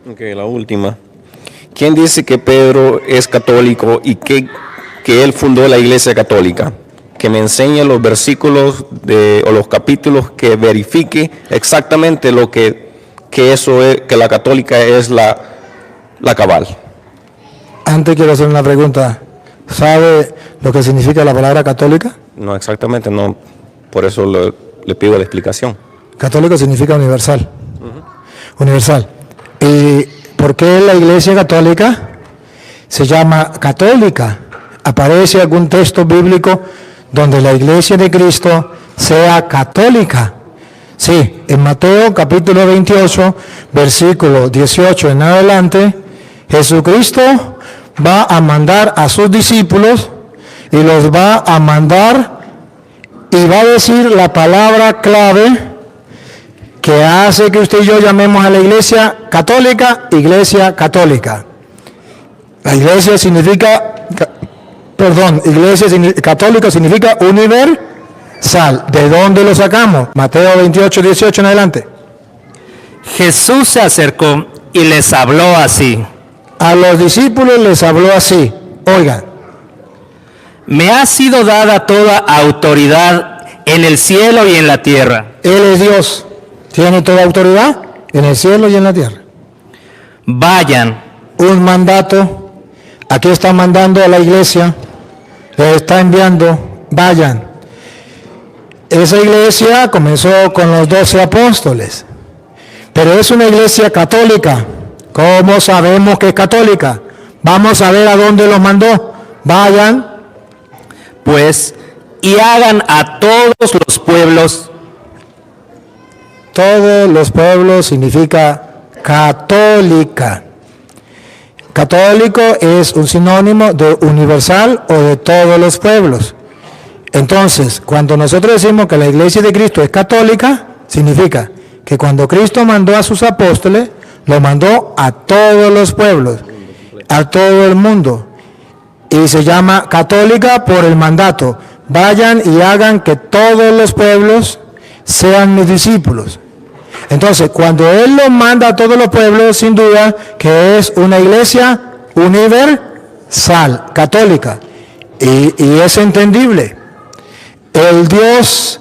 Ok, la última. ¿Quién dice que Pedro es católico y que él fundó la Iglesia Católica? Que me enseñe los versículos o los capítulos que verifique exactamente lo que eso es, que la católica es la cabal. Antes quiero hacer una pregunta. ¿Sabe lo que significa la palabra católica? No, exactamente no. Por eso le pido la explicación. Católico significa universal. Universal. ¿Y por qué la Iglesia Católica se llama católica? ¿Aparece algún texto bíblico donde la Iglesia de Cristo sea católica? Sí, en Mateo capítulo 28, versículo 18 en adelante, Jesucristo va a mandar a sus discípulos y los va a mandar y va a decir la palabra clave que hace que usted y yo llamemos a la Iglesia Católica, Iglesia Católica. La Iglesia significa, Católica significa universal. ¿De dónde lo sacamos? Mateo 28, 18 en adelante. Jesús se acercó y les habló así. A los discípulos les habló así. Oigan. Me ha sido dada toda autoridad en el cielo y en la tierra. Él es Dios. Tiene toda autoridad en el cielo y en la tierra. Vayan. Un mandato. Aquí está mandando a la iglesia. Le está enviando. Vayan. Esa iglesia comenzó con los 12 apóstoles. Pero es una iglesia católica. ¿Cómo sabemos que es católica? Vamos a ver a dónde los mandó. Vayan. Pues, y hagan a todos los pueblos. Todos los pueblos significa católica. Católico es un sinónimo de universal o de todos los pueblos. Entonces, cuando nosotros decimos que la Iglesia de Cristo es católica, significa que cuando Cristo mandó a sus apóstoles, lo mandó a todos los pueblos, a todo el mundo. Y se llama católica por el mandato. Vayan y hagan que todos los pueblos sean mis discípulos. Entonces, cuando Él lo manda a todos los pueblos, sin duda que es una iglesia universal, católica. Y es entendible. El Dios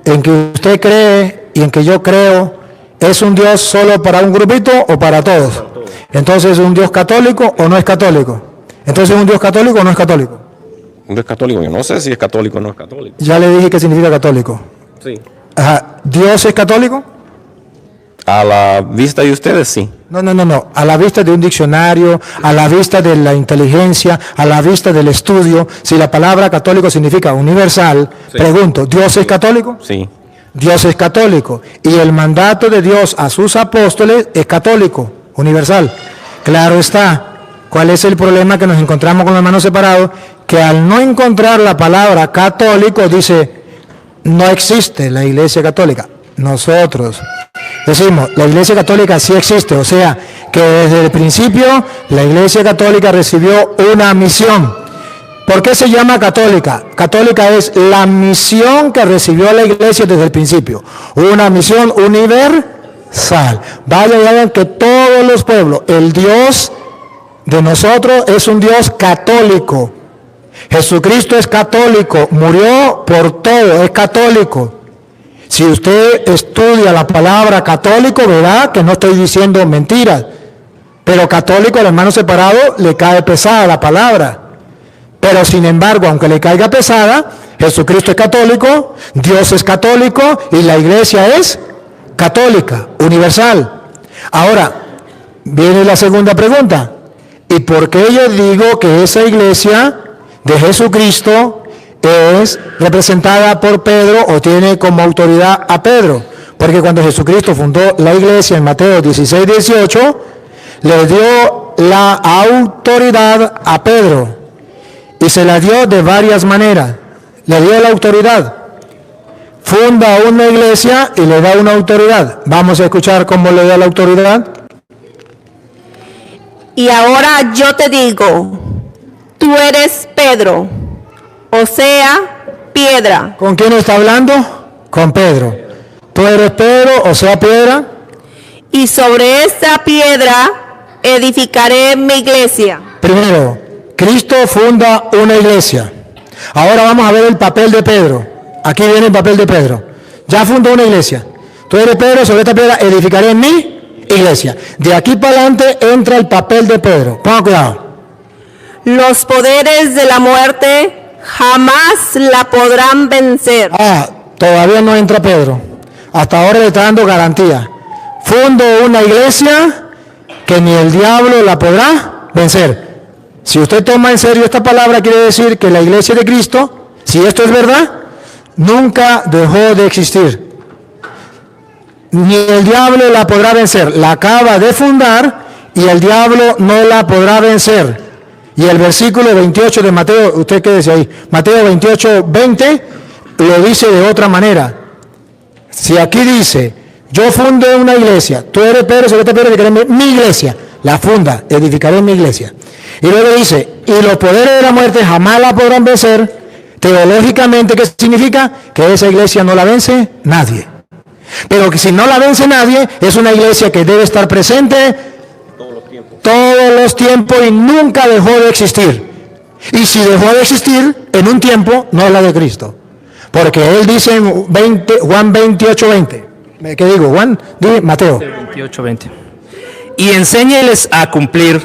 en que usted cree y en que yo creo, ¿es un Dios solo para un grupito o para todos? Entonces, ¿es un Dios católico o no es católico? Entonces, ¿es un Dios católico o no es católico? Un Dios católico, yo no sé si es católico o no es católico. Ya le dije qué significa católico. Sí. Ajá. ¿Dios es católico? A la vista de ustedes, sí. No. A la vista de un diccionario, a la vista de la inteligencia, a la vista del estudio, si la palabra católico significa universal, sí. Pregunto, ¿Dios es católico? Sí. Dios es católico. Y el mandato de Dios a sus apóstoles es católico, universal. Claro está. ¿Cuál es el problema? Que nos encontramos con las manos separadas, que al no encontrar la palabra católico, dice, no existe la Iglesia Católica. Nosotros decimos, la Iglesia Católica sí existe, o sea, que desde el principio la Iglesia Católica recibió una misión. ¿Por qué se llama católica? Católica es la misión que recibió la Iglesia desde el principio, una misión universal. Vayan y hagan que todos los pueblos, el Dios de nosotros es un Dios católico. Jesucristo es católico, murió por todo, es católico. Si usted estudia la palabra católico, verá que no estoy diciendo mentiras. Pero católico, al hermano separado, le cae pesada la palabra. Pero sin embargo, aunque le caiga pesada, Jesucristo es católico, Dios es católico y la iglesia es católica, universal. Ahora, viene la segunda pregunta. ¿Y por qué yo digo que esa iglesia de Jesucristo es representada por Pedro o tiene como autoridad a Pedro? Porque cuando Jesucristo fundó la iglesia en Mateo 16, 18, le dio la autoridad a Pedro y se la dio de varias maneras. Le dio la autoridad. Funda una iglesia y le da una autoridad. Vamos a escuchar cómo le da la autoridad. Y ahora yo te digo, tú eres Pedro, o sea, piedra. ¿Con quién está hablando? Con Pedro. Tú eres Pedro, o sea, piedra. y sobre esta piedra edificaré mi iglesia. Primero, Cristo funda una iglesia. Ahora vamos a ver el papel de Pedro. Aquí viene el papel de Pedro. Ya fundó una iglesia. Tú eres Pedro, sobre esta piedra edificaré mi iglesia. De aquí para adelante entra el papel de Pedro. Ponga cuidado. Los poderes de la muerte jamás la podrán vencer. Todavía no entra Pedro. Hasta ahora le está dando garantía. Fundo una iglesia que ni el diablo la podrá vencer. Si usted toma en serio esta palabra, quiere decir que la iglesia de Cristo, si esto es verdad, nunca dejó de existir. Ni el diablo la podrá vencer. La acaba de fundar y el diablo no la podrá vencer. Y el versículo 28 de Mateo, usted quédese ahí, Mateo 28, 20, lo dice de otra manera. Si aquí dice, yo fundé una iglesia, tú eres Pedro, sobre esta piedra edificaré mi iglesia, la funda, edificaré mi iglesia. Y luego dice, y los poderes de la muerte jamás la podrán vencer. Teológicamente, ¿qué significa? Que esa iglesia no la vence nadie. Pero que si no la vence nadie, es una iglesia que debe estar presente todos los tiempos y nunca dejó de existir. Y si dejó de existir en un tiempo, no es la de Cristo. Porque él dice en Juan 28, 20. ¿Qué digo? Juan, Mateo 28, 20. Y enséñeles a cumplir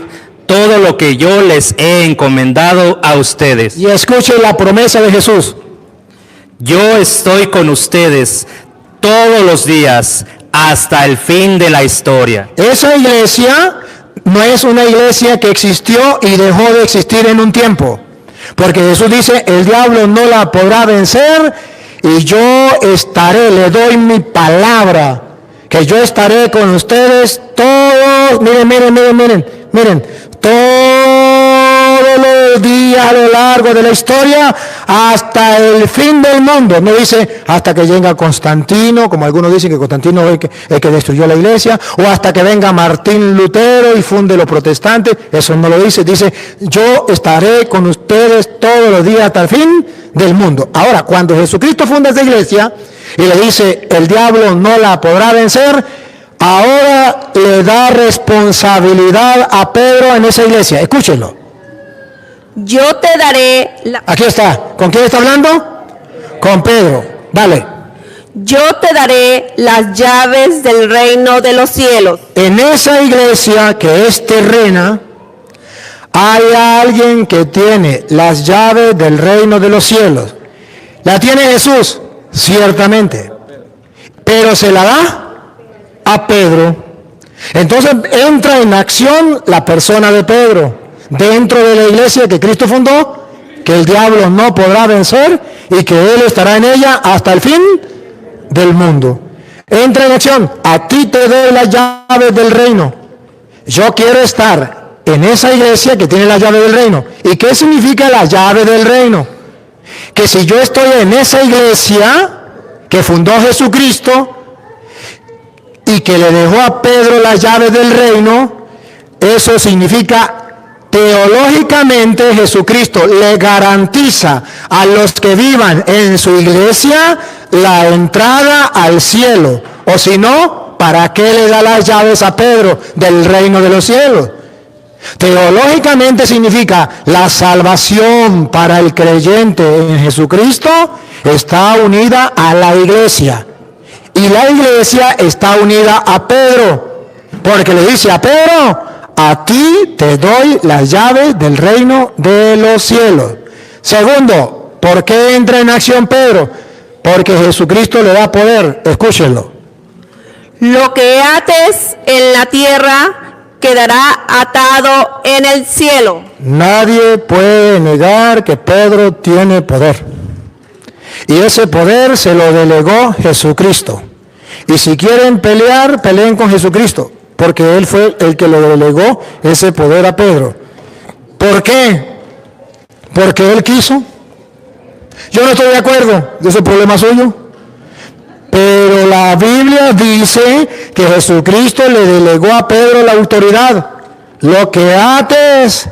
todo lo que yo les he encomendado a ustedes. Y escuche la promesa de Jesús. Yo estoy con ustedes todos los días hasta el fin de la historia. Esa iglesia no es una iglesia que existió y dejó de existir en un tiempo. Porque Jesús dice, el diablo no la podrá vencer y yo estaré, le doy mi palabra, que yo estaré con ustedes todos, miren, todos los días a lo largo de la historia hasta el fin del mundo. No dice hasta que venga Constantino, como algunos dicen que Constantino es el que destruyó la iglesia, o hasta que venga Martín Lutero y funde los protestantes. Eso no lo dice. Dice, yo estaré con ustedes todos los días hasta el fin del mundo. Ahora, cuando Jesucristo funda esta iglesia y le dice, el diablo no la podrá vencer, ahora le da responsabilidad a Pedro en esa iglesia. Escúchenlo. Yo te daré la... Aquí está. ¿Con quién está hablando? Con Pedro. Dale. Yo te daré las llaves del reino de los cielos. En esa iglesia que es terrena, hay alguien que tiene las llaves del reino de los cielos. La tiene Jesús, ciertamente. Pero se la da a Pedro. Entonces entra en acción la persona de Pedro dentro de la iglesia que Cristo fundó, que el diablo no podrá vencer y que él estará en ella hasta el fin del mundo. Entra en acción. A ti te doy las llaves del reino. Yo quiero estar en esa iglesia que tiene las llaves del reino. ¿Y qué significa la llave del reino? Que si yo estoy en esa iglesia que fundó Jesucristo y que le dejó a Pedro las llaves del reino, eso significa teológicamente Jesucristo le garantiza a los que vivan en su iglesia la entrada al cielo. O si no, ¿para qué le da las llaves a Pedro del reino de los cielos? Teológicamente significa la salvación para el creyente en Jesucristo está unida a la iglesia. Y la iglesia está unida a Pedro, porque le dice a Pedro, a ti te doy las llaves del reino de los cielos. Segundo, ¿por qué entra en acción Pedro? Porque Jesucristo le da poder. Escúchenlo. Lo que ates en la tierra quedará atado en el cielo. Nadie puede negar que Pedro tiene poder. Y ese poder se lo delegó Jesucristo. Y si quieren pelear, peleen con Jesucristo, porque él fue el que le delegó ese poder a Pedro. ¿Por qué? Porque él quiso. Yo no estoy de acuerdo, ese es el problema suyo. Pero la Biblia dice que Jesucristo le delegó a Pedro la autoridad. Lo que ates,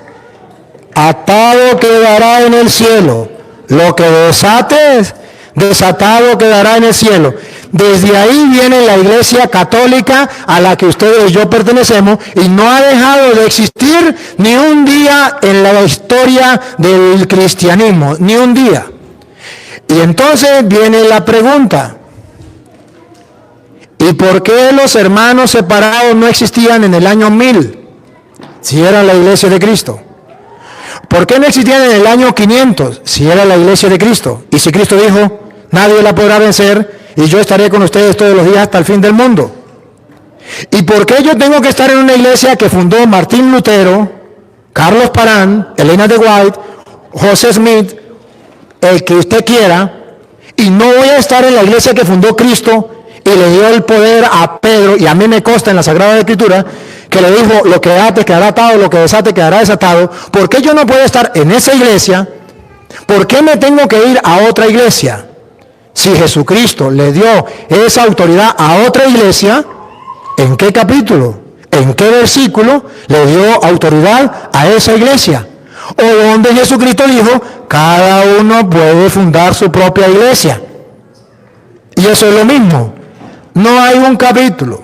atado quedará en el cielo. Lo que desates, desatado quedará en el cielo. Desde ahí viene la Iglesia Católica a la que ustedes y yo pertenecemos y no ha dejado de existir ni un día en la historia del cristianismo, ni un día. Y entonces viene la pregunta, ¿y por qué los hermanos separados no existían en el año 1000, si era la Iglesia de Cristo? ¿Por qué no existían en el año 500, si era la Iglesia de Cristo? Y si Cristo dijo, nadie la podrá vencer y yo estaré con ustedes todos los días hasta el fin del mundo. ¿Y por qué yo tengo que estar en una iglesia que fundó Martín Lutero, Carlos Parán, Elena de White, José Smith, el que usted quiera, y no voy a estar en la iglesia que fundó Cristo y le dio el poder a Pedro, y a mí me consta en la Sagrada Escritura, que le dijo, lo que ates quedará atado, lo que desate quedará desatado? ¿Por qué yo no puedo estar en esa iglesia? ¿Por qué me tengo que ir a otra iglesia? Si Jesucristo le dio esa autoridad a otra iglesia, ¿en qué capítulo, en qué versículo le dio autoridad a esa iglesia? O donde Jesucristo dijo, cada uno puede fundar su propia iglesia. Y eso es lo mismo. No hay un capítulo,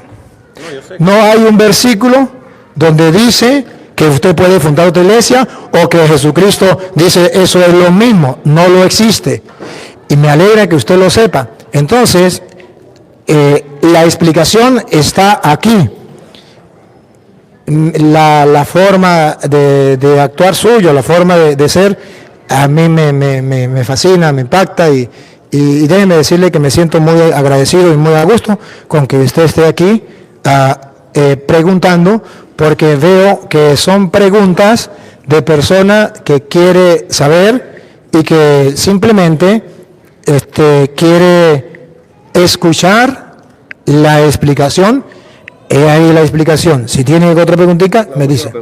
no hay un versículo donde dice que usted puede fundar otra iglesia o que Jesucristo dice eso es lo mismo. No lo existe. Y me alegra que usted lo sepa. Entonces, la explicación está aquí. La forma de actuar suyo, la forma de ser, a mí me fascina, me impacta y déjeme decirle que me siento muy agradecido y muy a gusto con que usted esté aquí preguntando, porque veo que son preguntas de persona que quiere saber y que simplemente quiere escuchar la explicación. He ahí la explicación. Si tiene otra preguntita, me dice.